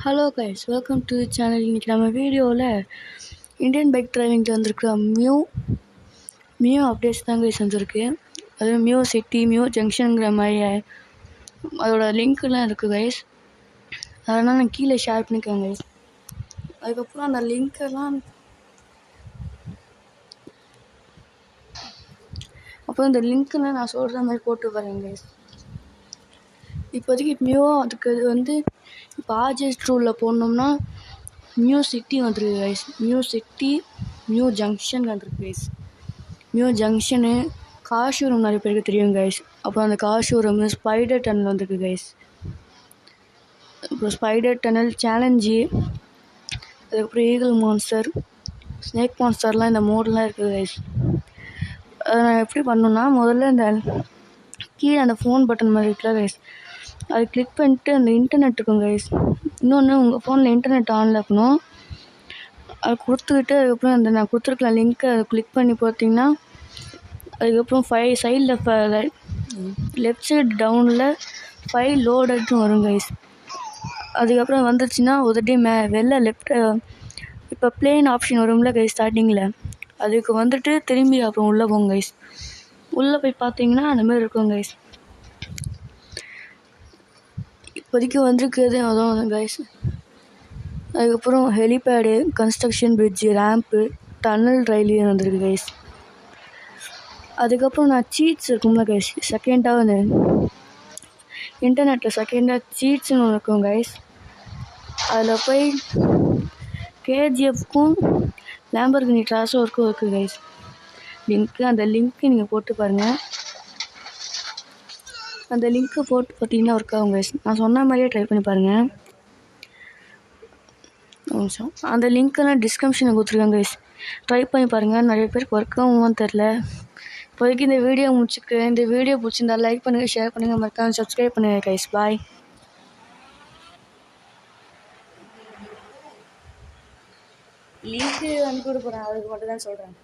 Hello guys, welcome to the channel. இன்றைக்கி நம்ம வீடியோவில் இந்தியன் பைக் டிரைவிங்கில் வந்திருக்கிற மியூ அப்டேட்ஸ் தான் கைஸ் வந்திருக்கு. அதுவும் மியூ சிட்டி, மியூ ஜங்ஷனுங்கிற மாதிரி அதோட லிங்க்லாம் இருக்குது கைஸ். அதனால் நான் கீழே ஷேர் பண்ணிக்கிறேன் கைஸ். அதுக்கப்புறம் அந்த லிங்க்கெல்லாம் இந்த லிங்க்கெல்லாம் நான் சொல்கிற மாதிரி போட்டு வரேன் கைஸ். இப்போதைக்கு அதுக்கு இப்போ ஆர்ஜிஎஸ் ட்ரூவில் போடணும்னா மியூ சிட்டி வந்துருக்கு கைஸ். மியூ சிட்டி, மியூ ஜங்ஷன் வந்துருக்கு கைஸ். மியூ ஜங்ஷனு கார் ஷோரூம் நிறைய பேருக்கு தெரியும் கைஸ். அப்புறம் அந்த கார் ஷோரூம் ஸ்பைடர் டனல் வந்துருக்கு கைஸ். அப்புறம் ஸ்பைடர் டனல், சேலஞ்சு, அதுக்கப்புறம் ஈகிள் மான்ஸ்டர், ஸ்னேக் மான்ஸ்டர்லாம் இந்த மோடெலாம் இருக்குது கைஸ். அதை நான் எப்படி பண்ணணுன்னா, முதல்ல இந்த கீழே அந்த ஃபோன் பட்டன் மாதிரி இருக்குல்ல கைஸ், அது கிளிக் பண்ணிட்டு அந்த இன்டர்நெட் இருக்கும் கைஸ். இன்னொன்று, உங்கள் ஃபோனில் இன்டர்நெட் ஆனில் இருக்கணும். அது கொடுத்துக்கிட்டு அதுக்கப்புறம் அந்த நான் கொடுத்துருக்க லிங்க்கை அதை கிளிக் பண்ணி பார்த்தீங்கன்னா, அதுக்கப்புறம் சைடில் லெஃப்ட் சைடு டவுனில் ஃபைல் லோடட்னு வரும் கைஸ். அதுக்கப்புறம் வந்துருச்சுன்னா உதட்டி வெளில லெஃப்ட் இப்போ பிளேன் ஆப்ஷன் வரும்ல கைஸ் ஸ்டார்டிங்கில், அதுக்கு வந்துட்டு திரும்பி அப்புறம் உள்ளே போங்க கைஸ். உள்ளே போய் பார்த்தீங்கன்னா அந்த மாதிரி இருக்கும் கைஸ். இப்போதைக்கு வந்திருக்கிறது அதான் கைஸ். அதுக்கப்புறம் helipad, construction bridge, ramp, tunnel railway வந்திருக்கு கைஸ். அதுக்கப்புறம் நான் சீட்ஸ் இருக்கும்ல கைஸ், செகண்டாக அந்த இன்டர்நெட்டில் செகண்டாக சீட்ஸ்னு ஒன்று இருக்கும் கைஸ். அதில் போய் கேஜிஎஃப்க்கும் லேம்பர்கினி ட்ரான்ஸ்ஃபருக்கும் இருக்குது கைஸ் அந்த லிங்க்கு நீங்கள் போட்டு பாருங்கள். அந்த லிங்க்கை போட்டு பார்த்தீங்கன்னா ஒர்க் ஆகும் கைஸ். நான் சொன்ன மாதிரியே ட்ரை பண்ணி பாருங்கள். நிமிஷம், அந்த லிங்க்கெல்லாம் டிஸ்கிரிப்ஷனில் கொடுத்துருக்காங்க கைஸ். ட்ரை பண்ணி பாருங்கள். நிறைய பேருக்கு ஒர்க் ஆகுமான்னு தெரில. இப்போதைக்கு இந்த வீடியோ முடிச்சுக்கிறேன். இந்த வீடியோ பிடிச்சிருந்தா லைக் பண்ணுங்கள், ஷேர் பண்ணுங்கள், மறக்காம சப்ஸ்கிரைப் பண்ணுங்கள் கைஸ். பாய். லிங்க்கு அனுப்பி விட போகிறேன், அதுக்கு மட்டும் தான் சொல்கிறேன்.